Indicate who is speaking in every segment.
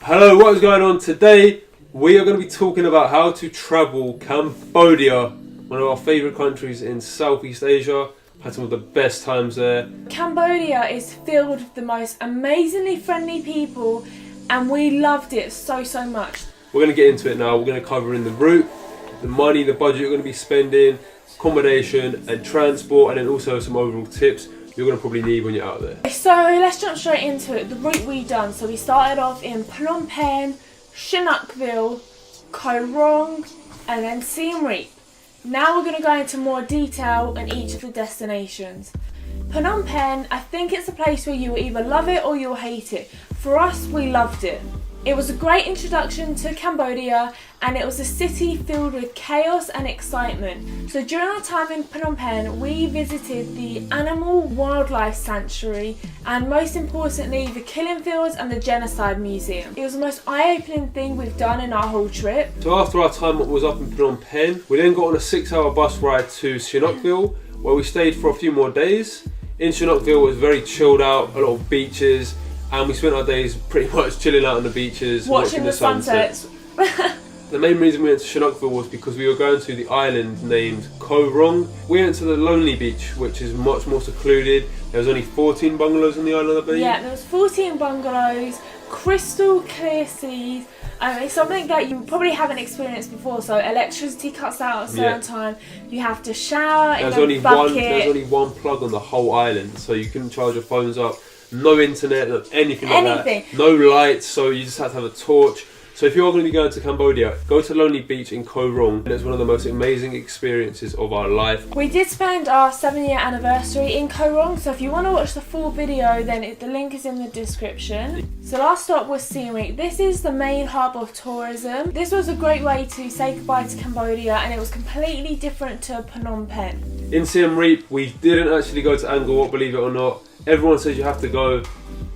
Speaker 1: Hello, what is going on? Today we are going to be talking about how to travel Cambodia, one of our favourite countries in Southeast Asia. Had some of the best times there.
Speaker 2: Cambodia is filled with the most amazingly friendly people and we loved it so much.
Speaker 1: We're going to get into it now. We're going to cover in the route, the money, the budget you're going to be spending, accommodation and transport, and then also some overall tips you're going to probably need when you're out there.
Speaker 2: So let's jump straight into it. The route we done. So we started off in Phnom Penh, Sihanoukville, Koh Rong and then Siem Reap. Now we're going to go into more detail on each of the destinations. Phnom Penh, I think it's a place where you will either love it or you'll hate it. For us, we loved it. It was a great introduction to Cambodia and it was a city filled with chaos and excitement. So during our time in Phnom Penh, we visited the Animal Wildlife Sanctuary and most importantly, the Killing Fields and the Genocide Museum. It was the most eye-opening thing we've done in our whole trip.
Speaker 1: So after our time was up in Phnom Penh, we then got on a 6-hour bus ride to Sihanoukville, where we stayed for a few more days. In Sihanoukville it was very chilled out, a lot of beaches, and we spent our days pretty much chilling out on the beaches, watching the sunsets. The main reason we went to Sihanoukville was because we were going to the island named Koh Rong. We went to the Lonely Beach, which is much more secluded. There was only 14 bungalows on the island, I believe.
Speaker 2: Yeah, there was 14 bungalows, crystal clear seas. It's something that you probably haven't experienced before. So electricity cuts out at a certain time. You have to shower in a bucket.
Speaker 1: There's only one plug on the whole island, so you couldn't charge your phones up. No internet, anything like that. No lights, so you just had to have a torch. So if you're going to be going to Cambodia, go to Lonely Beach in Koh Rong. And it's one of the most amazing experiences of our life.
Speaker 2: We did spend our 7-year anniversary in Koh Rong, so if you want to watch the full video, then the link is in the description. So last stop was Siem Reap. This is the main hub of tourism. This was a great way to say goodbye to Cambodia and it was completely different to Phnom Penh.
Speaker 1: In Siem Reap, we didn't actually go to Angkor Wat, believe it or not. Everyone says you have to go,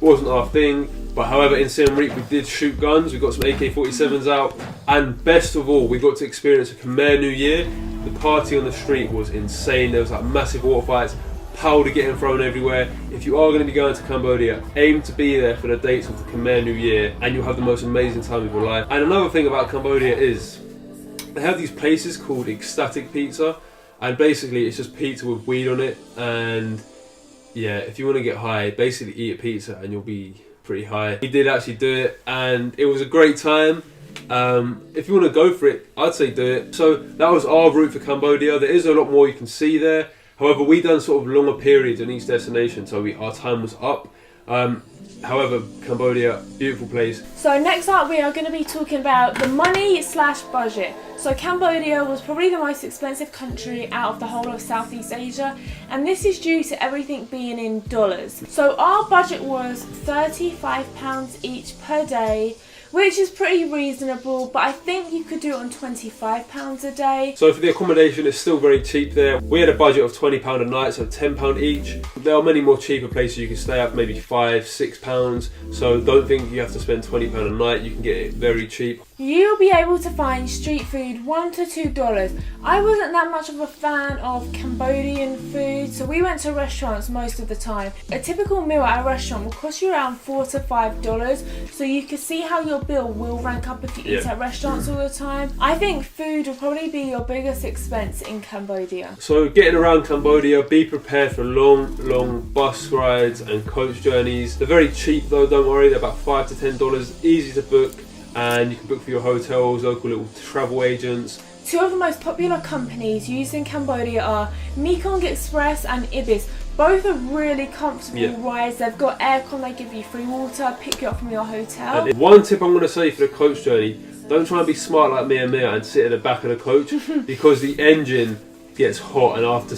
Speaker 1: wasn't our thing. But however, in Siem Reap we did shoot guns, we got some AK-47s out, and best of all, we got to experience a Khmer New Year. The party on the street was insane. There was like massive water fights, powder getting thrown everywhere. If you are going to be going to Cambodia, aim to be there for the dates of the Khmer New Year and you'll have the most amazing time of your life. And another thing about Cambodia is they have these places called ecstatic pizza, and basically it's just pizza with weed on it. And yeah, if you want to get high, basically eat a pizza and you'll be pretty high. We did actually do it and it was a great time. If you want to go for it, I'd say do it. So that was our route for Cambodia. There is a lot more you can see there. However, we done sort of longer periods in each destination, so our time was up. However, Cambodia, beautiful place.
Speaker 2: So next up we are going to be talking about the money/budget. So Cambodia was probably the most expensive country out of the whole of Southeast Asia, and this is due to everything being in dollars. So our budget was £35 each per day, which is pretty reasonable, but I think you could do it on £25 a day.
Speaker 1: So for the accommodation, it's still very cheap there. We had a budget of £20 a night, so £10 each. There are many more cheaper places you can stay at, maybe £5, £6. So don't think you have to spend £20 a night, you can get it very cheap.
Speaker 2: You'll be able to find street food $1 to $2. I wasn't that much of a fan of Cambodian food, so we went to restaurants most of the time. A typical meal at a restaurant will cost you around $4 to $5, so you can see how your bill will rank up if you eat at restaurants all the time. I think food will probably be your biggest expense in Cambodia.
Speaker 1: So getting around Cambodia, be prepared for long bus rides and coach journeys. They're very cheap though, don't worry, they're about $5 to $10, easy to book. And you can book for your hotels, local little travel agents.
Speaker 2: Two of the most popular companies used in Cambodia are Mekong Express and Ibis. Both are really comfortable rides. They've got aircon, they give you free water, pick you up from your hotel. And
Speaker 1: one tip I'm going to say for the coach journey, don't try and be smart like me and Mia and sit in the back of the coach because the engine gets hot, and after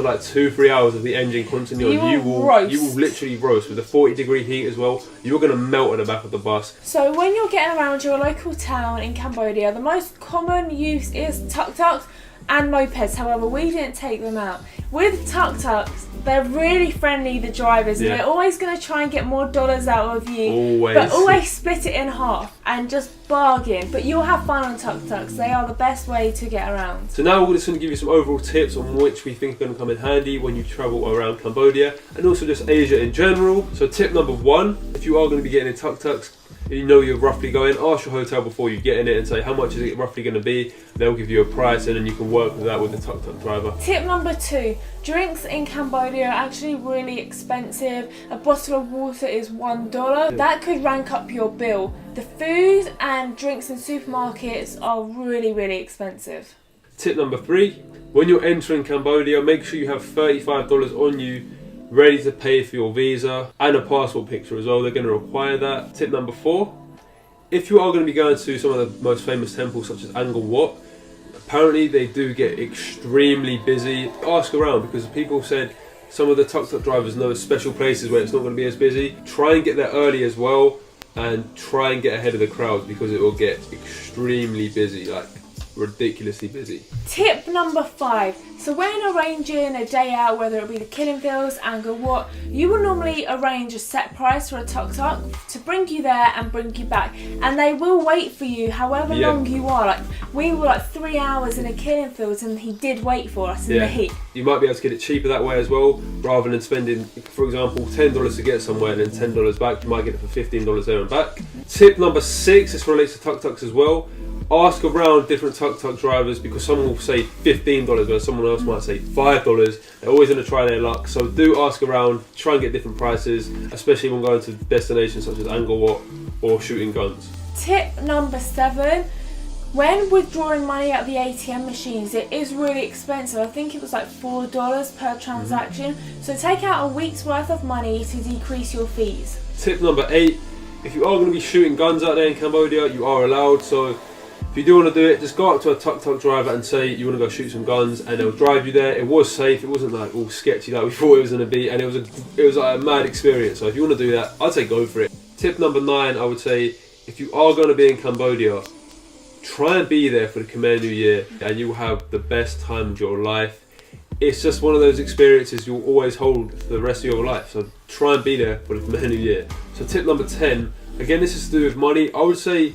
Speaker 1: like 2-3 hours of the engine constantly on, you will literally roast with a 40-degree heat as well. You're going to melt at the back of the bus.
Speaker 2: So when you're getting around your local town in Cambodia, the most common use is tuk-tuks and mopeds. However, we didn't take them out. With tuk-tuks, they're really friendly, the drivers, and they're always going to try and get more dollars out of you. But always split it in half and just bargain. But you'll have fun on tuk-tuks. They are the best way to get around.
Speaker 1: So now we're just going to give you some overall tips on which we think are going to come in handy when you travel around Cambodia and also just Asia in general. So tip number 1, if you are going to be getting in tuk-tuks, you know you're roughly going, ask your hotel before you get in it and say how much is it roughly going to be. They'll give you a price and then you can work with that with the tuk-tuk driver.
Speaker 2: Tip number 2, drinks in Cambodia are actually really expensive. A bottle of water is $1. That could rank up your bill. The food and drinks in supermarkets are really, really expensive.
Speaker 1: Tip number 3, when you're entering Cambodia, make sure you have $35 on you ready to pay for your visa and a passport picture as well. They're going to require that. Tip number 4, if you are going to be going to some of the most famous temples such as Angkor Wat, apparently they do get extremely busy. Ask around, because people said some of the tuk-tuk drivers know special places where it's not going to be as busy. Try and get there early as well, and try and get ahead of the crowd because it will get extremely busy, like ridiculously busy.
Speaker 2: Tip number 5. So when arranging a day out, whether it be the Killing Fields, Angkor Wat, you will normally arrange a set price for a tuk-tuk to bring you there and bring you back, and they will wait for you however long you are. Like, we were like 3 hours in a Killing Fields and he did wait for us in the heat.
Speaker 1: You might be able to get it cheaper that way as well, rather than spending, for example, $10 to get somewhere and then $10 back. You might get it for $15 there and back. Tip number 6, this relates to tuk-tuks as well. Ask around different tuk-tuk drivers, because someone will say $15 where someone else might say $5. They're always going to try their luck, so do ask around, try and get different prices, especially when going to destinations such as Angkor Wat or shooting guns.
Speaker 2: Tip number 7, when withdrawing money out of the ATM machines, it is really expensive. I think it was like $4 per transaction, so take out a week's worth of money to decrease your fees.
Speaker 1: Tip number 8, if you are going to be shooting guns out there in Cambodia, you are allowed, so if you do want to do it, just go up to a tuk-tuk driver and say you want to go shoot some guns, and they'll drive you there. It was safe, it wasn't like all sketchy like we thought it was going to be, and it was like a mad experience. So if you want to do that, I'd say go for it. Tip number 9, I would say, if you are going to be in Cambodia, try and be there for the Khmer New Year, and you will have the best time of your life. It's just one of those experiences you'll always hold for the rest of your life, so try and be there for the Khmer New Year. So tip number 10, again this is to do with money. I would say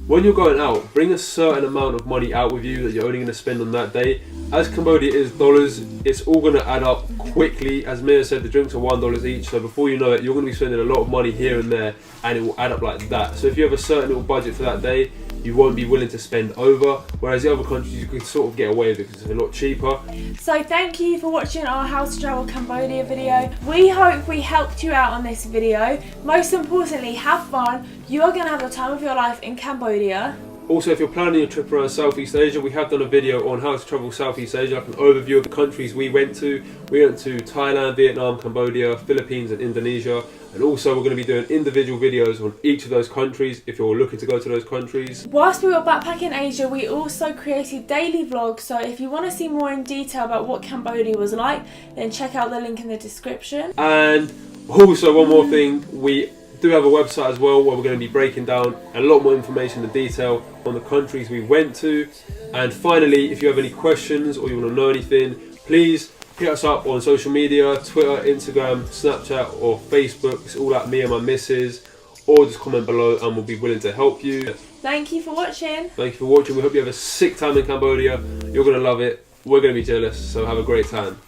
Speaker 1: when you're going out, bring a certain amount of money out with you that you're only going to spend on that day. As Cambodia is dollars, it's all going to add up quickly. As Mia said, the drinks are $1 each, so before you know it, you're going to be spending a lot of money here and there, and it will add up like that. So if you have a certain little budget for that day, you won't be willing to spend over, whereas the other countries you can sort of get away with it because it's a lot cheaper.
Speaker 2: So thank you for watching our How to Travel Cambodia video. We hope we helped you out on this video. Most importantly, have fun. You are going to have the time of your life in Cambodia.
Speaker 1: Also, if you're planning your trip around Southeast Asia, we have done a video on how to travel Southeast Asia, like an overview of the countries we went to. We went to Thailand, Vietnam, Cambodia, Philippines and Indonesia. And also we're going to be doing individual videos on each of those countries if you're looking to go to those countries.
Speaker 2: Whilst we were backpacking Asia, we also created daily vlogs, so if you want to see more in detail about what Cambodia was like, then check out the link in the description.
Speaker 1: And also one more thing, we do have a website as well where we're going to be breaking down a lot more information and detail on the countries we went to. And finally, if you have any questions or you want to know anything, please hit us up on social media, Twitter, Instagram, Snapchat or Facebook. It's all at me and my missus, or just comment below and we'll be willing to help you.
Speaker 2: Thank you for watching.
Speaker 1: Thank you for watching. We hope you have a sick time in Cambodia. You're going to love it. We're going to be jealous, so have a great time.